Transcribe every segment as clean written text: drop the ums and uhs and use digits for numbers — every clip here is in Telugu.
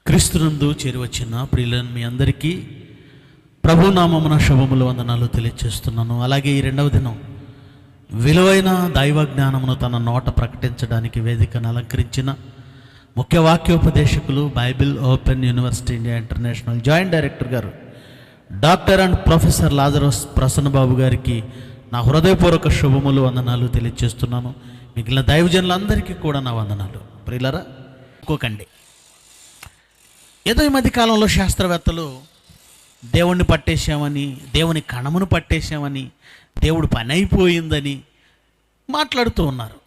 క్రీస్తునందు చేరువచ్చిన ప్రియులను మీ అందరికీ ప్రభునామమున శుభములు వందనాలు తెలియజేస్తున్నాను. అలాగే ఈ రెండవ దినం విలువైన దైవ జ్ఞానమును తన నోట ప్రకటించడానికి వేదికను అలంకరించిన ముఖ్య వాక్యోపదేశకులు Bible open university India international joint director గారు doctor and professor Lazarus Prasannababu గారికి నా హృదయపూర్వక శుభములు వందనాలు తెలియజేస్తున్నాను. మిగిలిన దైవజనులందరికీ కూడా నా వందనాలు. ప్రియులరా, ఇంకోకండి, ఏదో ఈ మధ్యకాలంలో శాస్త్రవేత్తలు దేవుణ్ణి పట్టేశామని, దేవుని కణమును పట్టేశామని, దేవుడు పని అయిపోయిందని మాట్లాడుతూ ఉన్నారు.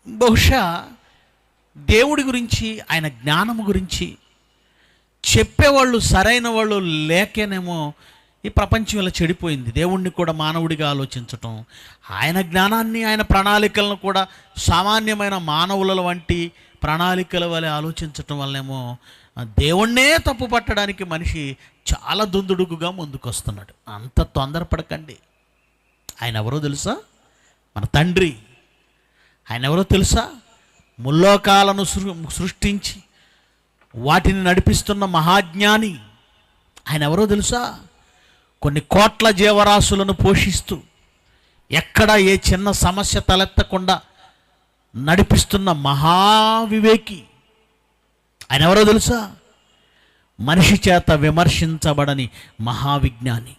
బహుశా దేవుడి గురించి, ఆయన జ్ఞానము గురించి చెప్పేవాళ్ళు సరైన వాళ్ళు లేకేనేమో ఈ ప్రపంచం ఇలా చెడిపోయింది. దేవుణ్ణి కూడా మానవుడిగా ఆలోచించటం, ఆయన జ్ఞానాన్ని, ఆయన ప్రణాళికలను కూడా సామాన్యమైన మానవుల వంటి ప్రణాళికల వలె ఆలోచించటం వల్లనేమో దేవుణ్ణే తప్పు పట్టడానికి మనిషి చాలా దుందుడుగుగా ముందుకొస్తున్నాడు. అంత తొందరపడకండి. ఆయన ఎవరో తెలుసా? మన తండ్రి. ఆయన ఎవరో తెలుసా? ముల్లోకాలను సృష్టించి వాటిని నడిపిస్తున్న మహాజ్ఞాని. ఆయన ఎవరో తెలుసా? కొన్ని కోట్ల జీవరాశులను పోషిస్తూ ఎక్కడ ఏ చిన్న సమస్య తలెత్తకుండా నడిపిస్తున్న మహావివేకి. ఆయన ఎవరో తెలుసా? మనిషి చేత విమర్శించబడని మహావిజ్ఞాని.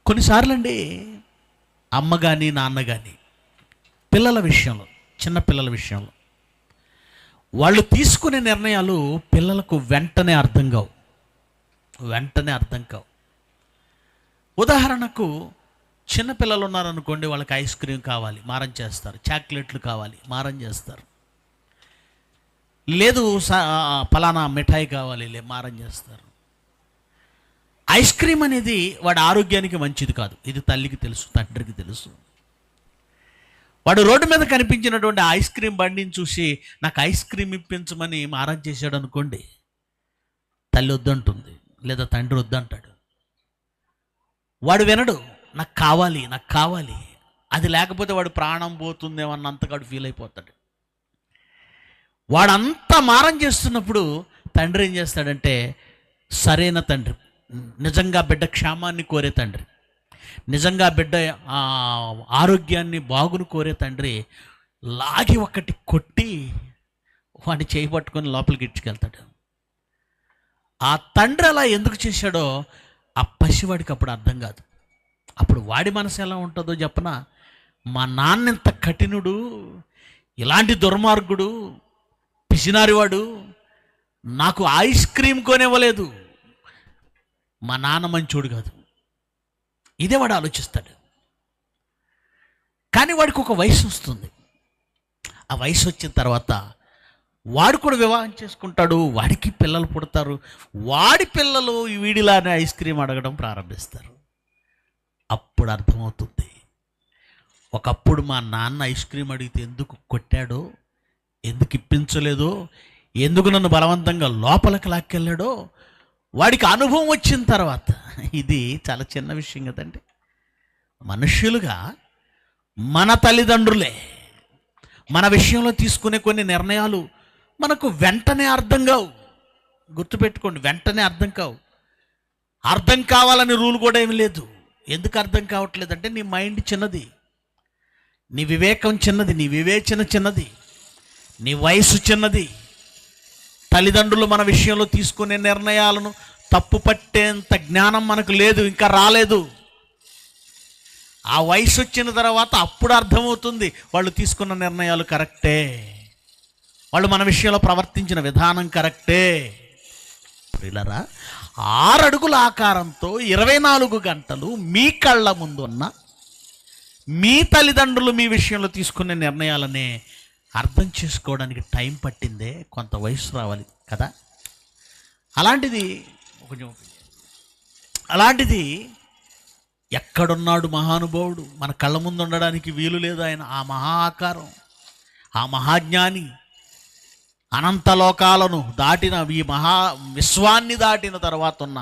కొన్నిసార్లు అండి, అమ్మ కానీ నాన్న కానీ పిల్లల విషయంలో, చిన్న పిల్లల విషయంలో వాళ్ళు తీసుకునే నిర్ణయాలు పిల్లలకు వెంటనే అర్థం కావు. ఉదాహరణకు చిన్నపిల్లలు ఉన్నారనుకోండి, వాళ్ళకి ఐస్ క్రీమ్ కావాలి, మారం చేస్తారు. చాక్లెట్లు కావాలి, మారం చేస్తారు. లేదు ఫలానా మిఠాయి కావాలి, మారం చేస్తారు. ఐస్ క్రీమ్ అనేది వాడి ఆరోగ్యానికి మంచిది కాదు. ఇది తల్లికి తెలుసు, తండ్రికి తెలుసు. వాడు రోడ్డు మీద కనిపించినటువంటి ఐస్ క్రీమ్ బండిని చూసి నాకు ఐస్ క్రీమ్ ఇప్పించమని మారం చేశాడు అనుకోండి, తల్లి వద్దంటుంది, లేదా తండ్రి వద్దంటాడు. వాడు వినడు, నాకు కావాలి. అది లేకపోతే వాడు ప్రాణం పోతుందేమన్నంతగా వాడు ఫీల్ అయిపోతాడు. వాడంతా మారం చేస్తున్నప్పుడు తండ్రి ఏం చేస్తాడంటే, సరైన తండ్రి, నిజంగా బిడ్డ క్షేమాన్ని కోరే తండ్రి, నిజంగా బిడ్డ ఆరోగ్యాన్ని బాగును కోరే తండ్రి లాగి ఒకటి కొట్టి వాడిని చేయి పట్టుకొని లోపలికి ఇడ్చుకెళ్తాడు. ఆ తండ్రి అలా ఎందుకు చేశాడో ఆ పసివాడికి అప్పుడు అర్థం కాదు. అప్పుడు వాడి మనసు ఎలా ఉంటుందో చెప్పనా? మా నాన్న ఇంత కఠినుడు, ఇలాంటి దుర్మార్గుడు, పిసినారివాడు, నాకు ఐస్ క్రీమ్ కొనివ్వలేదు, మా నాన్న మంచోడు కాదు. ఇదే వాడు ఆలోచిస్తాడు. కానీ వాడికి ఒక వయసు వస్తుంది. ఆ వయసు వచ్చిన తర్వాత వాడు కూడా వివాహం చేసుకుంటాడు, వాడికి పిల్లలు పుడతారు. వాడి పిల్లలు వీడిలానే ఐస్ క్రీమ్ అడగడం ప్రారంభిస్తారు. అప్పుడు అర్థమవుతుంది, ఒకప్పుడు మా నాన్న ఐస్ క్రీమ్ అడిగితే ఎందుకు కొట్టాడో, ఎందుకు ఇప్పించలేదో, ఎందుకు నన్ను బలవంతంగా లోపలికి లాక్కెళ్ళాడో వాడికి అనుభవం వచ్చిన తర్వాత. ఇది చాలా చిన్న విషయం కదండి. మనుష్యులుగా మన తల్లిదండ్రులే మన విషయంలో తీసుకునే కొన్ని నిర్ణయాలు మనకు వెంటనే అర్థం కావు. గుర్తుపెట్టుకోండి, వెంటనే అర్థం కావు. అర్థం కావాలని రూల్ కూడా ఏమి లేదు. ఎందుకు అర్థం కావట్లేదంటే నీ మైండ్ చిన్నది, నీ వివేకం చిన్నది, నీ వివేచన చిన్నది, నీ వయసు చిన్నది. తల్లిదండ్రులు మన విషయంలో తీసుకునే నిర్ణయాలను తప్పు పట్టేంత జ్ఞానం మనకు లేదు, ఇంకా రాలేదు. ఆ వయసు వచ్చిన తర్వాత అప్పుడు అర్థమవుతుంది వాళ్ళు తీసుకున్న నిర్ణయాలు కరెక్టే, వాళ్ళు మన విషయంలో ప్రవర్తించిన విధానం కరెక్టే. ప్రియులారా, 6 అడుగుల ఆకారంతో 24 గంటలు మీ కళ్ళ ముందున్న మీ తల్లిదండ్రులు మీ విషయంలో తీసుకునే నిర్ణయాలనే అర్థం చేసుకోవడానికి టైం పట్టిందే, కొంత వయసు రావాలి కదా. అలాంటిది ఎక్కడున్నాడు మహానుభావుడు? మన కళ్ళ ముందు ఉండడానికి వీలు లేదు. ఆయన ఆ మహా ఆకారం, ఆ మహాజ్ఞాని, అనంతలోకాలను దాటిన, ఈ మహా విశ్వాన్ని దాటిన తర్వాత ఉన్న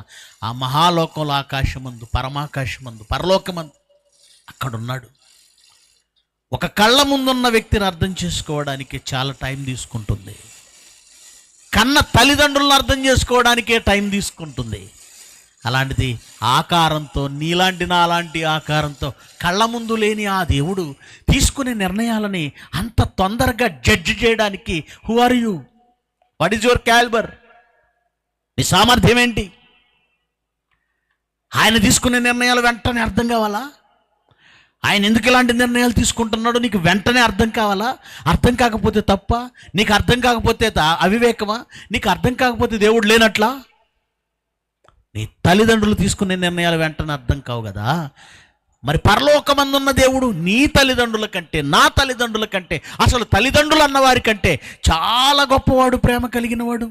ఆ మహాలోకంలో ఆకాశమందు, పరమాకాశమందు, పరలోకమందు అక్కడున్నాడు. ఒక కళ్ళ ముందున్న వ్యక్తిని అర్థం చేసుకోవడానికి చాలా టైం తీసుకుంటుంది. కన్న తల్లిదండ్రులను అర్థం చేసుకోవడానికే టైం తీసుకుంటుంది. అలాంటిది ఆకారంతో, నీలాంటి నాలాంటి ఆకారంతో కళ్ళ ముందు లేని ఆ దేవుడు తీసుకునే నిర్ణయాలని అంత తొందరగా జడ్జి చేయడానికి who are you? What is your calibre? నీ సామర్థ్యం ఏంటి? ఆయన తీసుకునే నిర్ణయాలు వెంటనే అర్థం కావాలా? ఆయన ఎందుకు ఇలాంటి నిర్ణయాలు తీసుకుంటున్నాడో నీకు వెంటనే అర్థం కావాలా? అర్థం కాకపోతే తప్ప? నీకు అర్థం కాకపోతే అవివేకమా? నీకు అర్థం కాకపోతే దేవుడు లేనట్లా? నీ తల్లిదండ్రులు తీసుకునే నిర్ణయాలు వెంటనే అర్థం కావు కదా. మరి పరలోకమందున్న దేవుడు నీ తల్లిదండ్రుల కంటే, నా తల్లిదండ్రుల కంటే, అసలు తల్లిదండ్రులు అన్నవారి కంటే చాలా గొప్పవాడు, ప్రేమ కలిగిన వాడు.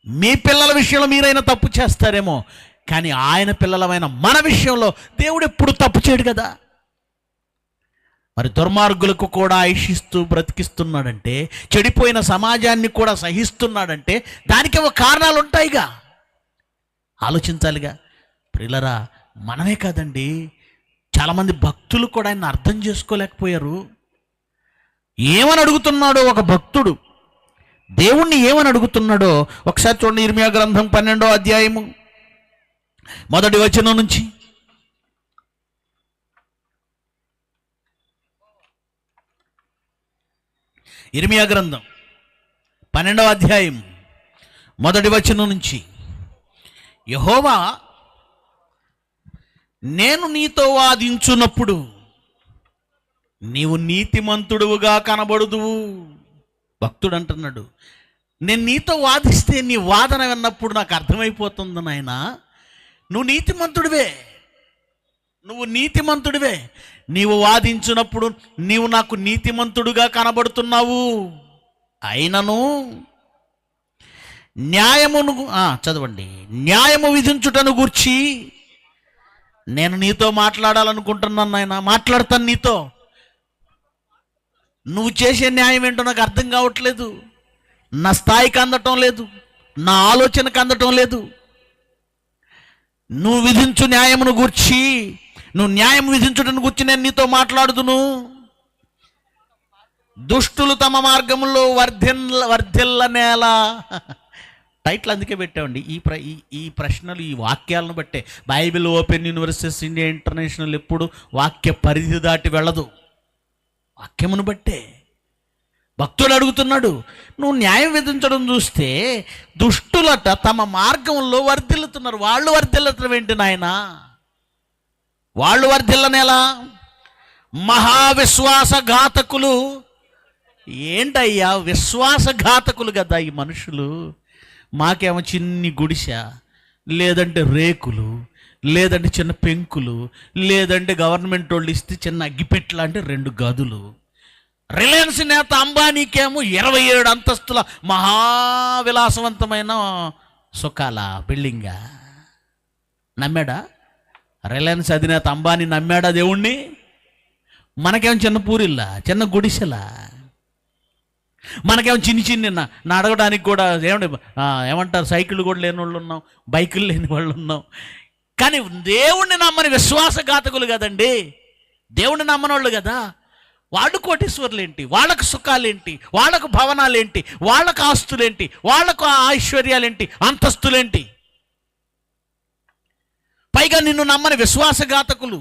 మీ పిల్లల విషయంలో మీరైనా తప్పు చేస్తారేమో, కానీ ఆయన పిల్లలమైన మన విషయంలో దేవుడు ఎప్పుడు తప్పు చేయడు కదా. మరి దుర్మార్గులకు కూడా ఆయుషిస్తూ బ్రతికిస్తున్నాడంటే, చెడిపోయిన సమాజాన్ని కూడా సహిస్తున్నాడంటే దానికి ఒక కారణాలు ఉంటాయిగా. ఆలోచించాలిగా. ప్రియులరా, మనమే కాదండి, చాలామంది భక్తులు కూడా ఆయన అర్థం చేసుకోలేకపోయారు. ఏమని అడుగుతున్నాడో ఒక భక్తుడు, దేవుణ్ణి ఏమని అడుగుతున్నాడో ఒకసారి చూడండి. ఇర్మియా గ్రంథం 12వ అధ్యాయము 1వ వచనం నుంచి. ఇర్మియా గ్రంథం 12వ అధ్యాయం 1వ వచనం నుంచి. యెహోవా, నేను నీతో వాదించున్నప్పుడు నీవు నీతిమంతుడుగా కనబడుదువు. భక్తుడు అంటున్నాడు, నేను నీతో వాదిస్తే నీ వాదన విన్నప్పుడు నాకు అర్థమైపోతుంది నాయనా, నువ్వు నీతిమంతుడివే, నువ్వు నీతిమంతుడివే. నీవు వాదించినప్పుడు నీవు నాకు నీతిమంతుడుగా కనబడుతున్నావు. అయినను న్యాయమును చదవండి, న్యాయము విధించుటను గూర్చి నేను నీతో మాట్లాడాలనుకుంటున్నాను నాయన. మాట్లాడతాను నీతో. నువ్వు చేసే న్యాయం ఏంటో నాకు అర్థం కావట్లేదు. నా స్థాయికి అందటం లేదు, నా ఆలోచనకు అందటం లేదు. నువ్వు విధించు న్యాయమును గూర్చి, నువ్వు న్యాయం విధించుటను గూర్చి నేను నీతో మాట్లాడుదును. దుష్టులు తమ మార్గంలో వర్ధిల్లనేలా. టైటిల్ అందుకే పెట్టామండి. ఈ ప్రశ్నలు, ఈ వాక్యాలను బట్టే Bible open universities India international ఎప్పుడు వాక్య పరిధి దాటి వెళ్ళదు. వాక్యమును బట్టే భక్తుడు అడుగుతున్నాడు, నువ్వు న్యాయం విధించడం చూస్తే దుష్టులట తమ మార్గంలో వర్ధిల్లుతున్నారు. వాళ్ళు వర్ధిల్లటం ఏంటి నాయనా? వాళ్ళు వర్ధిల్లనేలా? మహావిశ్వాసఘాతకులు. ఏంటయ్యా విశ్వాసఘాతకులు కదా ఈ మనుషులు. మాకేమో చిన్ని గుడిసె, లేదంటే రేకులు, లేదంటే చిన్న పెంకులు, లేదంటే గవర్నమెంట్ వాళ్ళు ఇస్తే చిన్న అగ్గిపెట్టు లాంటి 2 గదులు. రిలయన్స్ నేత అంబానీకేమో 27 అంతస్తుల మహావిలాసవంతమైన సుఖాల బిల్డింగా. నమ్మాడా? రిలయన్స్ అధినేత అంబానీ నమ్మాడా దేవుణ్ణి? మనకేమో చిన్న పూరిల్లా, చిన్న గుడిసెలా. మనకేమో చిన్ని నా అడగడానికి కూడా ఏమంటారు, సైకిళ్ళు కూడా లేని వాళ్ళు ఉన్నాం, బైకులు లేని వాళ్ళు ఉన్నాం. కానీ దేవుణ్ణి నమ్మని విశ్వాసఘాతకులు కదండి. దేవుణ్ణి నమ్మని వాళ్ళు కదా. వాళ్ళు కోటీశ్వరులేంటి, వాళ్ళకు సుఖాలేంటి, వాళ్ళకు భవనాలేంటి, వాళ్ళకు ఆస్తులేంటి, వాళ్ళకు ఐశ్వర్యాలేంటి, అంతస్తులేంటి. పైగా నిన్ను నమ్మని విశ్వాసఘాతకులు,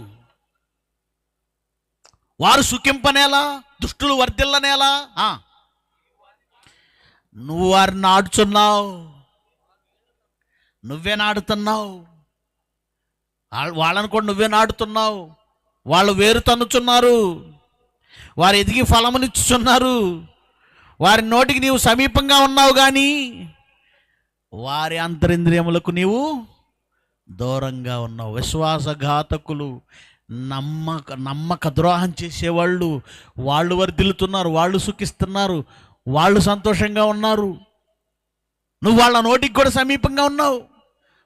వారు సుఖింపనేలా, దుష్టులు వర్ధిల్లనేలా. నువ్వు వారిని నాడుచున్నావు, నువ్వే నాడుతున్నావు. వాళ్ళని కూడా నువ్వే నాడుతున్నావు. వాళ్ళు వేరు తన్నుచున్నారు, వారు ఎదిగి ఫలమునిచ్చుచున్నారు. వారి నోటికి నీవు సమీపంగా ఉన్నావు, కానీ వారి అంతరింద్రియములకు నీవు దూరంగా ఉన్నావు. విశ్వాసఘాతకులు, నమ్మక ద్రోహం చేసేవాళ్ళు, వాళ్ళు వర్ధిల్లుతున్నారు, వాళ్ళు సుఖిస్తున్నారు, వాళ్ళు సంతోషంగా ఉన్నారు. నువ్వు వాళ్ళ నోటికి కూడా సమీపంగా ఉన్నావు.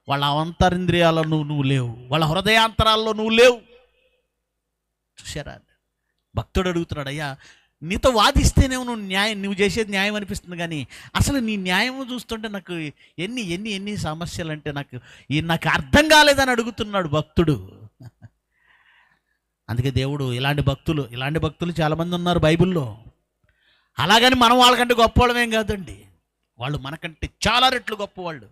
వాళ్ళ అంతరింద్రియాలలో నువ్వు లేవు, వాళ్ళ హృదయాంతరాల్లో నువ్వు లేవు. చూసారా? భక్తుడు అడుగుతున్నాడు, అయ్యా నీతో వాదిస్తేనేమో నువ్వు చేసేది న్యాయం అనిపిస్తుంది, కానీ అసలు నీ న్యాయం చూస్తుంటే నాకు ఎన్ని సమస్యలు అంటే నాకు అర్థం కాలేదని అడుగుతున్నాడు భక్తుడు. అందుకే దేవుడు ఇలాంటి భక్తులు చాలామంది ఉన్నారు బైబిల్లో. అలాగని మనం వాళ్ళకంటే గొప్పవాళ్ళమేం కాదండి. వాళ్ళు మనకంటే చాలా రెట్లు గొప్పవాళ్ళు,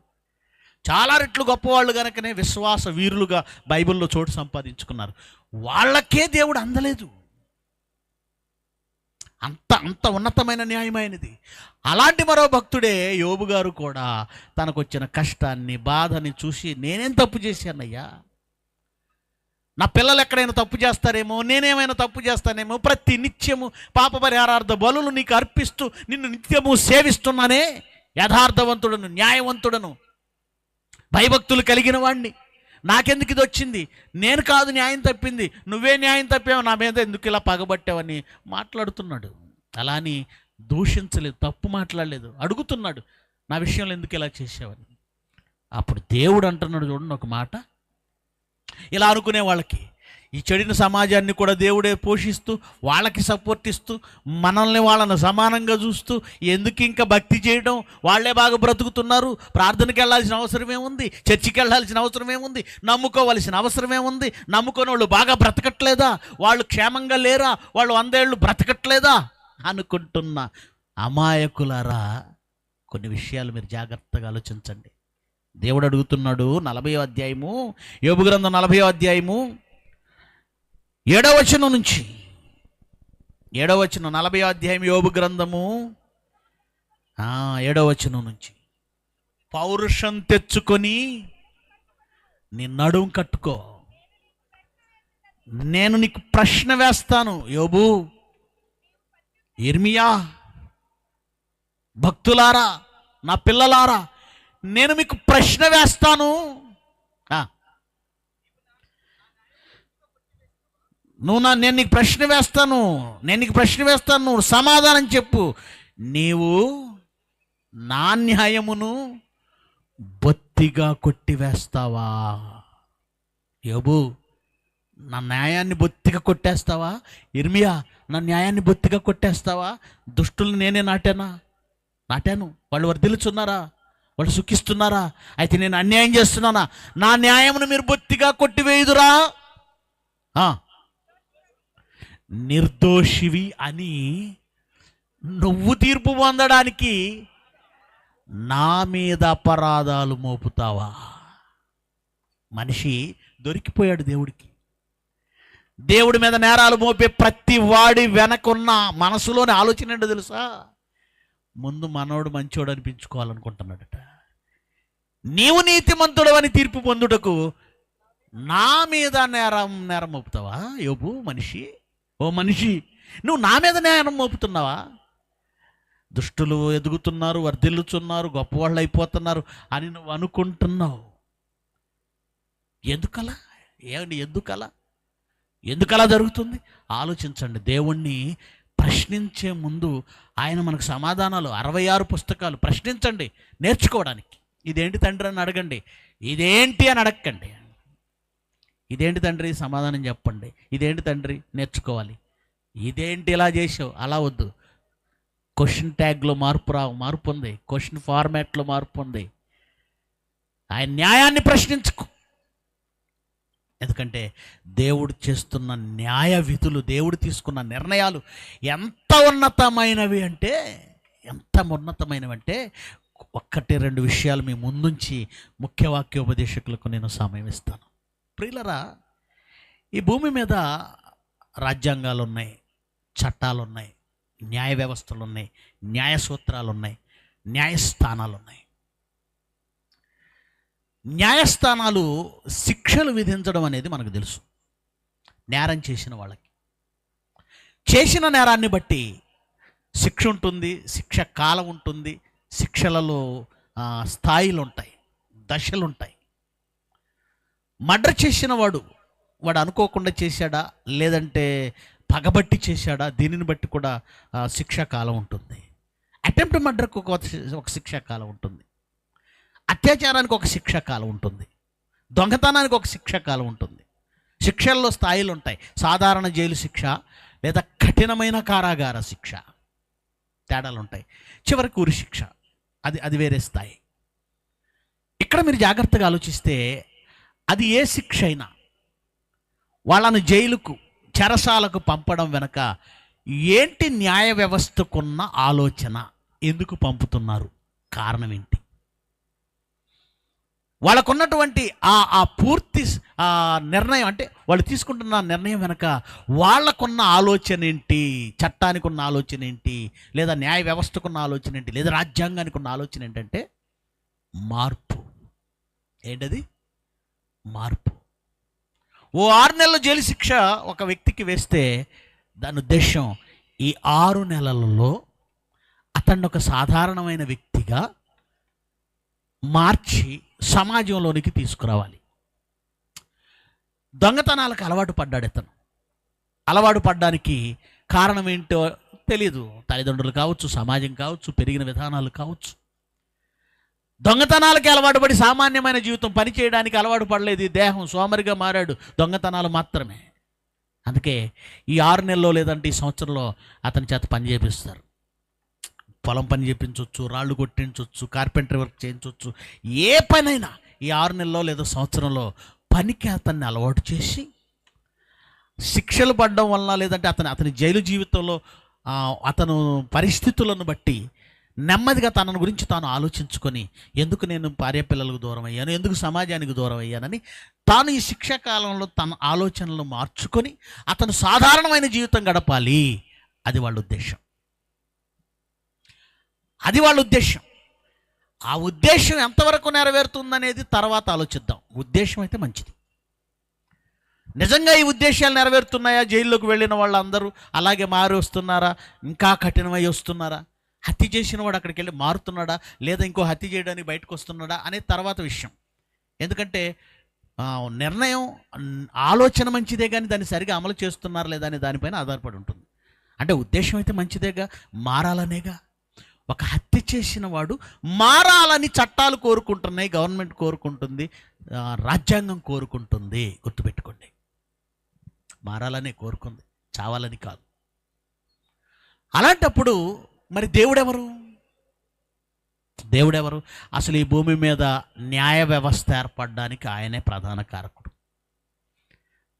చాలా రెట్లు గొప్పవాళ్ళు కనుకనే విశ్వాస వీరులుగా బైబిల్లో చోటు సంపాదించుకున్నారు. వాళ్ళకే దేవుడు అందలేదు. అంత ఉన్నతమైన న్యాయమైనది. అలాంటి మరో భక్తుడే యోబు గారు కూడా తనకొచ్చిన కష్టాన్ని, బాధని చూసి నేనేం తప్పు చేశానయ్యా, నా పిల్లలు ఎక్కడైనా తప్పు చేస్తారేమో, నేనేమైనా తప్పు చేస్తానేమో, ప్రతి నిత్యము పాప పరిహారార్థ బలులు నీకు అర్పిస్తూ నిన్ను నిత్యము సేవిస్తున్నానే, యథార్థవంతుడను, న్యాయవంతుడను, భయభక్తులు కలిగిన వాడిని, నాకెందుకు ఇది వచ్చింది, నేను కాదు న్యాయం తప్పింది, నువ్వే న్యాయం తప్పావు, నా మీద ఎందుకు ఇలా పగబట్టావని మాట్లాడుతున్నాడు. అలా అని దూషించలేదు, తప్పు మాట్లాడలేదు, అడుగుతున్నాడు నా విషయంలో ఎందుకు ఇలా చేసావని. అప్పుడు దేవుడు అంటున్నాడు, చూడండి ఒక మాట, ఇలా అనుకునే వాళ్ళకి ఈ చెడిన సమాజాన్ని కూడా దేవుడే పోషిస్తూ వాళ్ళకి సపోర్ట్ ఇస్తూ మనల్ని వాళ్ళని సమానంగా చూస్తూ ఎందుకు ఇంకా భక్తి చేయడం, వాళ్ళే బాగా బ్రతుకుతున్నారు, ప్రార్థనకి వెళ్ళాల్సిన అవసరం ఏముంది, చర్చికి వెళ్ళాల్సిన అవసరం ఏముంది, నమ్ముకోవాల్సిన అవసరం ఏముంది, నమ్ముకునే వాళ్ళు బాగా బ్రతకట్లేదా, వాళ్ళు క్షేమంగా లేరా, వాళ్ళు 100 ఏళ్ళు బ్రతకట్లేదా అనుకుంటున్న అమాయకులారా, కొన్ని విషయాలు మీరు జాగ్రత్తగా ఆలోచించండి. దేవుడు అడుగుతున్నాడు, 40వ అధ్యాయము యోబు గ్రంథం 40వ అధ్యాయము 7వ వచనం నుంచి, 7వ వచనం, 40వ అధ్యాయం యోబు గ్రంథము 7వ వచనం నుంచి, పౌరుషం తెచ్చుకొని నీ నడుం కట్టుకో, నేను నీకు ప్రశ్న వేస్తాను. యోబు, ఇర్మియా, భక్తులారా, నా పిల్లలారా, నేను మీకు ప్రశ్న వేస్తాను. నేను నీకు ప్రశ్న వేస్తాను, నువ్వు సమాధానం చెప్పు. నీవు నా న్యాయమును బొత్తిగా కొట్టివేస్తావా? యోబు, నా న్యాయాన్ని బొత్తిగా కొట్టేస్తావా? ఇర్మియా, నా న్యాయాన్ని బొత్తిగా కొట్టేస్తావా? దుష్టుల్ని నేనే నాటాను, వాళ్ళు వర్ధిల్లుచున్నారా, వాళ్ళు సుఖిస్తున్నారా? అయితే నేను అన్యాయం చేస్తున్నానా? నా న్యాయమును మీరు బొత్తిగా కొట్టివేయుదురా? నిర్దోషివి అని నువ్వు తీర్పు పొందడానికి నా మీద అపరాధాలు మోపుతావా? మనిషి దొరికిపోయాడు దేవుడికి. దేవుడి మీద నేరాలు మోపే ప్రతి వాడి వెనకున్న మనసులోని ఆలోచన ఏంటో తెలుసా? ముందు మనోడు మంచోడు అనిపించుకోవాలనుకుంటున్నాడట. నీవు నీతిమంతుడు అని తీర్పు పొందుటకు నా మీద నేరం మోపుతావా? యోబు, ఓ మనిషి, నువ్వు నా మీద నేరం మోపుతున్నావా? దుష్టులు ఎదుగుతున్నారు, వర్ధిల్లుచున్నారు, గొప్పవాళ్ళు అయిపోతున్నారు అని నువ్వు అనుకుంటున్నావు. ఎందుకలా జరుగుతుంది? ఆలోచించండి. దేవుణ్ణి ప్రశ్నించే ముందు ఆయన మనకు సమాధానాలు 66 పుస్తకాలు ప్రశ్నించండి నేర్చుకోవడానికి. ఇదేంటి తండ్రి అని అడగండి, ఇదేంటి అని అడగండి. ఇదేంటి తండ్రి, సమాధానం చెప్పండి. ఇదేంటి తండ్రి, నేర్చుకోవాలి. ఇదేంటి ఇలా చేసావు, అలా వద్దు. క్వశ్చన్ ట్యాగ్లో మార్పు ఉంది, క్వశ్చన్ ఫార్మాట్లో మార్పు ఉంది. ఆయన న్యాయాన్ని ప్రశ్నించుకో. ఎందుకంటే దేవుడు చేస్తున్న న్యాయ విధులు, దేవుడు తీసుకున్న నిర్ణయాలు ఎంత ఉన్నతమైనవి అంటే 1-2 విషయాలు మీ ముందుంచి ముఖ్య వాక్యోపదేశకులకు నేను సమయం ఇస్తాను. ప్రియులరా, ఈ భూమి మీద రాజ్యాంగాలు ఉన్నాయి, చట్టాలు ఉన్నాయి, న్యాయ వ్యవస్థలు ఉన్నాయి, న్యాయ సూత్రాలు ఉన్నాయి, న్యాయస్థానాలు ఉన్నాయి. న్యాయస్థానాలు శిక్షలు విధించడం అనేది మనకు తెలుసు. నేరం చేసిన వాళ్ళకి చేసిన నేరాన్ని బట్టి శిక్ష ఉంటుంది, శిక్ష కాలం ఉంటుంది, శిక్షలలో స్థాయిలు ఉంటాయి, దశలు ఉంటాయి. మర్డర్ చేసిన వాడు అనుకోకుండా చేశాడా, లేదంటే పగబట్టి చేశాడా, దీనిని బట్టి కూడా శిక్షా కాలం ఉంటుంది. అటెంప్ట్ మర్డర్కు ఒక శిక్షా కాలం ఉంటుంది, అత్యాచారానికి ఒక శిక్షా కాలం ఉంటుంది, దొంగతనానికి ఒక శిక్షా కాలం ఉంటుంది. శిక్షల్లో స్థాయిలు ఉంటాయి. సాధారణ జైలు శిక్ష లేదా కఠినమైన కారాగార శిక్ష, తేడాలు ఉంటాయి. చివరికి ఉరి శిక్ష, అది వేరే స్థాయి. ఇక్కడ మీరు జాగ్రత్తగా ఆలోచిస్తే అది ఏ శిక్ష అయినా వాళ్ళను జైలుకు, చెరసాలకు పంపడం వెనక ఏంటి న్యాయ వ్యవస్థకున్న ఆలోచన? ఎందుకు పంపుతున్నారు? కారణం ఏంటి? వాళ్ళకున్నటువంటి ఆ పూర్తి నిర్ణయం, అంటే వాళ్ళు తీసుకుంటున్న నిర్ణయం వెనక వాళ్ళకున్న ఆలోచన ఏంటి? చట్టానికి ఉన్న ఆలోచన ఏంటి? లేదా న్యాయ వ్యవస్థకున్న ఆలోచన ఏంటి? లేదా రాజ్యాంగానికి ఉన్న ఆలోచన ఏంటంటే మార్పు. ఏంటది? మార్పు. ఓ 6 నెలల జైలు శిక్ష ఒక వ్యక్తికి వేస్తే దాని ఉద్దేశం ఈ 6 నెలలలో అతన్ని ఒక సాధారణమైన వ్యక్తిగా మార్చి సమాజంలోనికి తీసుకురావాలి. దొంగతనాలకు అలవాటు పడ్డాడు ఇతను. అలవాటు పడ్డానికి కారణం ఏంటో తెలియదు. తల్లిదండ్రులు కావచ్చు, సమాజం కావచ్చు, పెరిగిన విధానాలు కావచ్చు. దొంగతనాలకి అలవాటు పడి సామాన్యమైన జీవితం, పని చేయడానికి అలవాటు పడలేదు. ఈ దేహం సోమరిగా మారాడు, దొంగతనాలు మాత్రమే. అందుకే ఈ 6 నెలల్లో లేదంటే ఈ సంవత్సరంలో అతని చేత పని చేపిస్తారు. పొలం పని చేయించవచ్చు, రాళ్ళు కొట్టించవచ్చు, కార్పెంటరీ వర్క్ చేయించవచ్చు. ఏ పనైనా ఈ 6 నెలల్లో లేదా సంవత్సరంలో పనికి అతన్ని అలవాటు చేసి, శిక్షలు పడడం వల్ల లేదంటే అతని జైలు జీవితంలో అతను పరిస్థితులను బట్టి నెమ్మదిగా తన గురించి తాను ఆలోచించుకొని, ఎందుకు నేను భార్య పిల్లలకు దూరం అయ్యాను, ఎందుకు సమాజానికి దూరం అయ్యానని తాను ఈ శిక్షాకాలంలో తన ఆలోచనలు మార్చుకొని అతను సాధారణమైన జీవితం గడపాలి. అది వాళ్ళ ఉద్దేశం. అది వాళ్ళ ఉద్దేశం. ఆ ఉద్దేశం ఎంతవరకు నెరవేరుతుందనేది తర్వాత ఆలోచిద్దాం. ఉద్దేశం అయితే మంచిది. నిజంగా ఈ ఉద్దేశాలు నెరవేరుతున్నాయా? జైల్లోకి వెళ్ళిన వాళ్ళందరూ అలాగే మారి వస్తున్నారా? ఇంకా కఠినమై వస్తున్నారా? హత్య చేసిన వాడు అక్కడికి వెళ్ళి మారుతున్నాడా, లేదా ఇంకో హత్య చేయడానికి బయటకు వస్తున్నాడా అనేది తర్వాత విషయం. ఎందుకంటే నిర్ణయం, ఆలోచన మంచిదే కానీ దాన్ని సరిగా అమలు చేస్తున్నారా లేదా అనే దానిపైన ఆధారపడి ఉంటుంది. అంటే ఉద్దేశం అయితే మంచిదేగా, మారాలనేగా. ఒక హత్య చేసిన వాడు మారాలని చట్టాలు కోరుకుంటున్నాయి, గవర్నమెంట్ కోరుకుంటుంది, రాజ్యాంగం కోరుకుంటుంది. గుర్తుపెట్టుకోండి, మారాలనే కోరుకుంది, చావాలని కాదు. అలాంటప్పుడు మరి దేవుడెవరు? దేవుడెవరు? అసలు ఈ భూమి మీద న్యాయ వ్యవస్థ ఏర్పడడానికి ఆయనే ప్రధాన కారకుడు.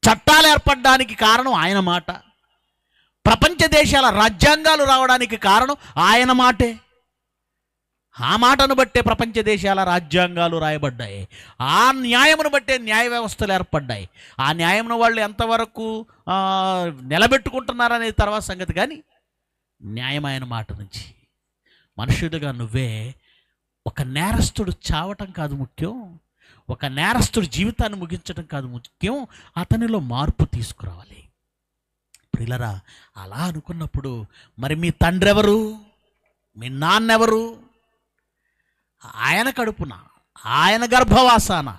చట్టాలు ఏర్పడడానికి కారణం ఆయన మాట. ప్రపంచ దేశాల రాజ్యాంగాలు రావడానికి కారణం ఆయన మాటే. ఆ మాటను బట్టే ప్రపంచ దేశాల రాజ్యాంగాలు రాయబడ్డాయి. ఆ న్యాయమును బట్టే న్యాయ వ్యవస్థలు ఏర్పడ్డాయి. ఆ న్యాయమును వాళ్ళు ఎంతవరకు నిలబెట్టుకుంటున్నారనేది తర్వాత సంగతి. కానీ న్యాయం ఆయన మాట నుంచి. మనుషుడిగా నువ్వే ఒక నేరస్తుడు చావటం కాదు ముఖ్యం, ఒక నేరస్తుడు జీవితాన్ని ముగించడం కాదు ముఖ్యం, అతనిలో మార్పు తీసుకురావాలి. ప్రియులరా, అలా అనుకున్నప్పుడు మరి మీ తండ్రి ఎవరు? మీ నాన్నెవరు? ఆయన కడుపున, ఆయన గర్భవాసాన,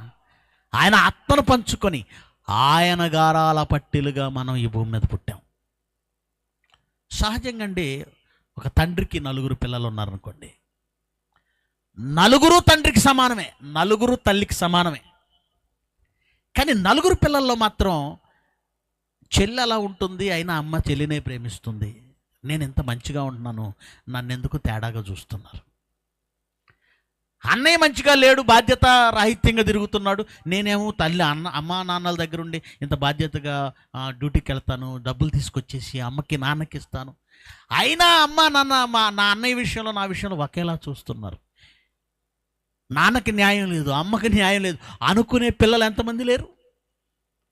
ఆయన ఆత్మను పంచుకొని ఆయన గారాల పట్టిలుగా మనం ఈ భూమి మీద పుట్టాం. సహజంగా అండి, ఒక తండ్రికి 4 పిల్లలు ఉన్నారనుకోండి, 4 తండ్రికి సమానమే, 4 తల్లికి సమానమే. కానీ 4 పిల్లల్లో మాత్రం చెల్లి అలా ఉంటుంది, అయినా అమ్మ చెల్లినే ప్రేమిస్తుంది. నేను ఎంత మంచిగా ఉంటున్నాను, నన్ను ఎందుకు తేడాగా చూస్తున్నారు? అన్నయ్య మంచిగా లేడు, బాధ్యత రాహిత్యంగా తిరుగుతున్నాడు, నేనేమో అమ్మ నాన్నల దగ్గరుండి ఇంత బాధ్యతగా డ్యూటీకి వెళ్తాను, డబ్బులు తీసుకొచ్చేసి అమ్మకి నాన్నకి ఇస్తాను, అయినా అమ్మ నాన్న నా అన్నయ్య విషయంలో నా విషయంలో ఒకేలా చూస్తున్నారు. నాన్నకి న్యాయం లేదు, అమ్మకి న్యాయం లేదు అనుకునే పిల్లలు ఎంతమంది లేరు?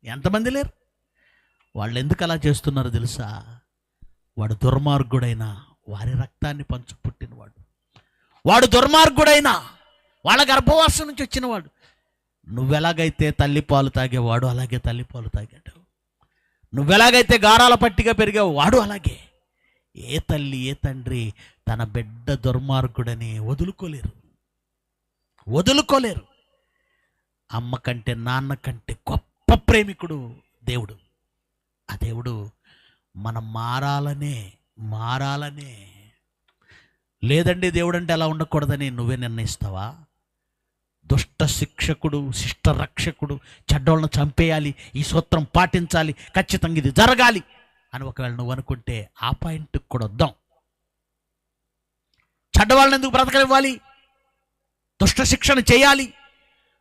ఎంతమంది లేరు? వాళ్ళు ఎందుకు అలా చేస్తున్నారో తెలుసా? వాడు దుర్మార్గుడైనా వారి రక్తాన్ని పంచు పుట్టినవాడు, వాడు దుర్మార్గుడైనా వాళ్ళ గర్భవాసం నుంచి వచ్చినవాడు. నువ్వెలాగైతే తల్లిపాలు తాగేవాడు అలాగే తల్లిపాలు తాగాడు. నువ్వెలాగైతే గారాల పట్టిగా పెరిగావు వాడు అలాగే. ఏ తల్లి ఏ తండ్రి తన బిడ్డ దుర్మార్గుడని వదులుకోలేరు. అమ్మ కంటే నాన్న కంటే గొప్ప ప్రేమికుడు దేవుడు. ఆ దేవుడు మనం మారాలనే. లేదండి దేవుడు అంటే అలా ఉండకూడదని నువ్వే నిర్ణయిస్తావా? దుష్ట శిక్షకుడు, శిష్ట రక్షకుడు, చెడ్డోళ్ళను చంపేయాలి, ఈ సూత్రం పాటించాలి, ఖచ్చితంగా ఇది జరగాలి అని ఒకవేళ నువ్వు అనుకుంటే ఆ పాయింట్కి కూడా వద్దాం. చెడ్డవాళ్ళని ఎందుకు బ్రతకనివ్వాలి, దుష్ట శిక్షణ చేయాలి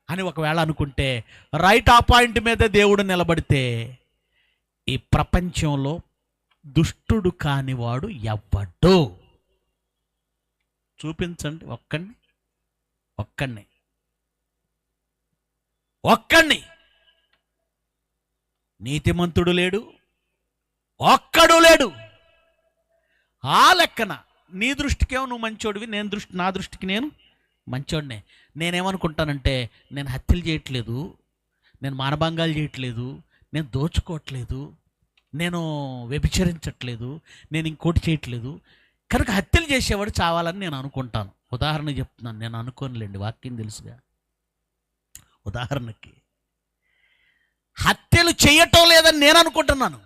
అని ఒకవేళ అనుకుంటే రైట్, ఆ పాయింట్ మీద దేవుడు నిలబడితే ఈ ప్రపంచంలో దుష్టుడు కానివాడు ఎవ్వడు? చూపించండి ఒక్కడిని. ఒక్కడిని ఒక్కడిని నీతిమంతుడు లేడు, ఒక్కడు లేడు. ఆ లెక్కన నీ దృష్టికేమో నువ్వు మంచోడివి, నా దృష్టికి నేను మంచోడినే. నేనేమనుకుంటానంటే నేను హత్యలు చేయట్లేదు, నేను మానభంగాలు చేయట్లేదు, నేను దోచుకోవట్లేదు, నేను వ్యభిచరించట్లేదు, నేను ఇంకోటి చేయట్లేదు, కనుక హత్యలు చేసేవాడు చావాలని నేను అనుకుంటాను. ఉదాహరణ చెప్తున్నాను, నేను అనుకోనులేండి, వాక్యం తెలుసుగా. ఉదాహరణకి హత్యలు చేయటం లేదని నేను అనుకుంటున్నాను,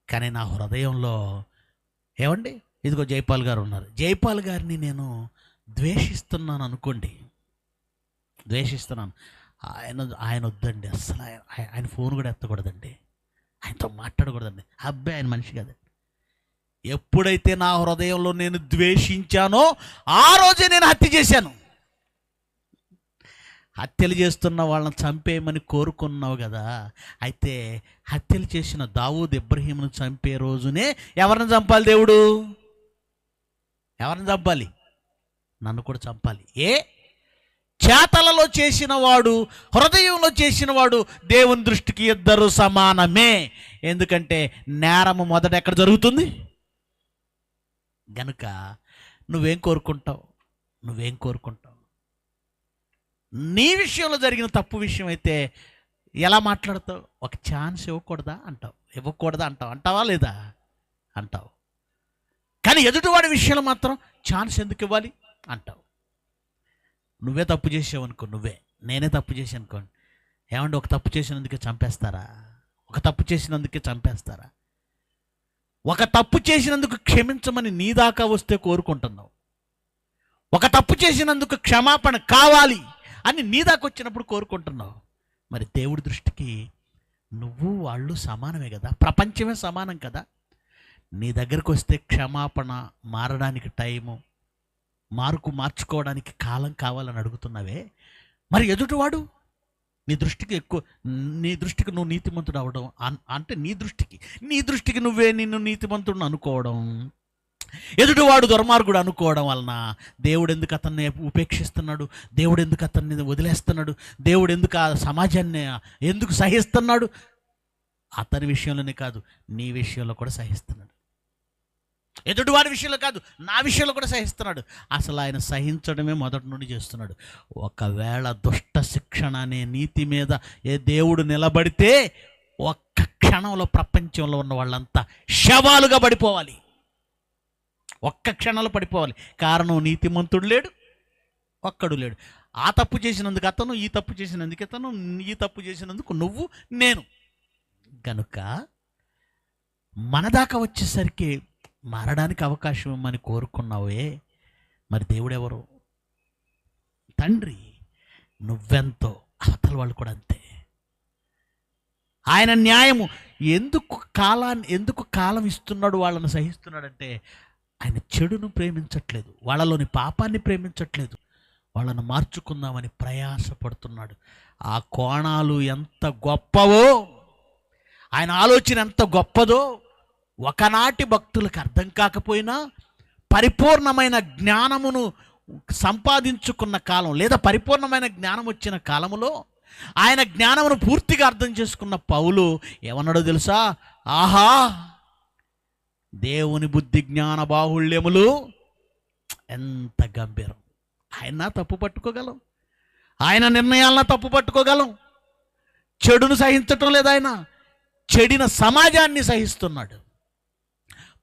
కానీ నా హృదయంలో ఏమండి, ఇదిగో జైపాల్ గారు ఉన్నారు, జైపాల్ గారిని నేను ద్వేషిస్తున్నాను అనుకోండి, ద్వేషిస్తున్నాను. ఆయన వద్దండి, అసలు ఆయన ఫోన్ కూడా ఎత్తకూడదండి, ఆయనతో మాట్లాడకూడదండి, అబ్బాయి ఆయన మనిషి కదండి. ఎప్పుడైతే నా హృదయంలో నేను ద్వేషించానో ఆ రోజే నేను హత్య చేశాను. హత్యలు చేస్తున్న వాళ్ళని చంపేయమని కోరుకున్నావు కదా, అయితే హత్యలు చేసిన దావూద్ ఇబ్రహీంను చంపే రోజునే ఎవరిని చంపాలి దేవుడు? ఎవరిని చంపాలి? నన్ను కూడా చంపాలి. చేతలలో చేసిన వాడు, హృదయంలో చేసిన వాడు దేవుని దృష్టికి ఇద్దరు సమానమే. ఎందుకంటే నేరము మొదట ఎక్కడ జరుగుతుంది? గనుక నువ్వేం కోరుకుంటావు? నీ విషయంలో జరిగిన తప్పు విషయం అయితే ఎలా మాట్లాడతావు? ఒక ఛాన్స్ ఇవ్వకూడదా అంటావు, అంటావా లేదా? అంటావు. కానీ ఎదుటివాడి విషయంలో మాత్రం ఛాన్స్ ఎందుకు ఇవ్వాలి అంటావు. నువ్వే తప్పు చేసావు అనుకో, నేనే తప్పు చేశాను అనుకోండి, ఏమంటే ఒక తప్పు చేసినందుకే చంపేస్తారా? ఒక తప్పు చేసినందుకు క్షమించమని నీ దాకా వస్తే కోరుకుంటున్నావు. ఒక తప్పు చేసినందుకు క్షమాపణ కావాలి అని నీ దాకా వచ్చినప్పుడు కోరుకుంటున్నావు. మరి దేవుడి దృష్టికి నువ్వు వాళ్ళు సమానమే కదా, ప్రపంచమే సమానం కదా. నీ దగ్గరకు వస్తే క్షమాపణ మారడానికి టైము, మార్చుకోవడానికి కాలం కావాలని అడుగుతున్నావే. మరి ఎదుటివాడు నీ దృష్టికి నువ్వు నీతిమంతుడు అవడం అంటే నీ దృష్టికి నువ్వే నిన్ను నీతిమంతుడిని అనుకోవడం, ఎదుటివాడు దుర్మార్గుడు అనుకోవడం వలన దేవుడు ఎందుకు అతన్ని ఉపేక్షిస్తున్నాడు, దేవుడు ఎందుకు అతన్ని వదిలేస్తున్నాడు, దేవుడు ఎందుకు ఆ సమాజాన్ని ఎందుకు సహిస్తున్నాడు? అతని విషయంలోనే కాదు, నీ విషయంలో కూడా సహిస్తున్నాడు. ఎదుటివాడి విషయంలో కాదు, నా విషయంలో కూడా సహిస్తున్నాడు. అసలు ఆయన సహించడమే మొదటి నుండి చేస్తున్నాడు. ఒకవేళ దుష్ట శిక్షణ అనే నీతి మీద దేవుడు నిలబడితే ఒక్క క్షణంలో ప్రపంచంలో ఉన్న వాళ్ళంతా శవాలుగా పడిపోవాలి. ఒక్క క్షణంలో పడిపోవాలి. కారణం నీతిమంతుడు లేడు, ఒక్కడు లేడు. ఆ తప్పు చేసినందుకు అతను, ఈ తప్పు చేసినందుకు అతను, ఈ తప్పు చేసినందుకు నువ్వు, నేను. కనుక మన దాకా వచ్చేసరికి మారడానికి అవకాశం ఇమ్మని కోరుకున్నావే. మరి దేవుడెవరు? తండ్రి. నువ్వెంతో అవతల వాళ్ళు కూడా అంతే. ఆయన న్యాయము ఎందుకు కాలం ఇస్తున్నాడు, వాళ్ళని సహిస్తున్నాడంటే ఆయన చెడును ప్రేమించట్లేదు, వాళ్ళలోని పాపాన్ని ప్రేమించట్లేదు, వాళ్ళను మార్చుకుందామని ప్రయాసపడుతున్నాడు. ఆ కోణాలు ఎంత గొప్పవో, ఆయన ఆలోచన ఎంత గొప్పదో ఒకనాటి భక్తులకు అర్థం కాకపోయినా పరిపూర్ణమైన జ్ఞానమును సంపాదించుకున్న కాలం, లేదా పరిపూర్ణమైన జ్ఞానం వచ్చిన కాలములో ఆయన జ్ఞానమును పూర్తిగా అర్థం చేసుకున్న పౌలు ఏమన్నాడో తెలుసా? ఆహా, దేవుని బుద్ధి జ్ఞాన బాహుళ్యములు ఎంత గంభీరం. ఆయన తప్పు పట్టుకోగలం, ఆయన నిర్ణయాలను తప్పు పట్టుకోగలం. చెడును సహించటం లేదు, ఆయన చెడిన సమాజాన్ని సహిస్తున్నాడు.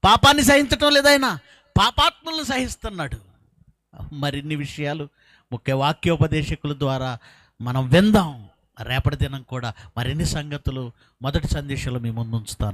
పాపాన్ని సహించటం లేదు, ఆయన పాపాత్ములను సహిస్తున్నాడు. మరిన్ని విషయాలు ముఖ్య వాక్యోపదేశకుల ద్వారా మనం విందాం. రేపటి దినం కూడా మరిన్ని సంగతులు మొదటి సందేశంలో మీ ముందు ఉంచుతాను.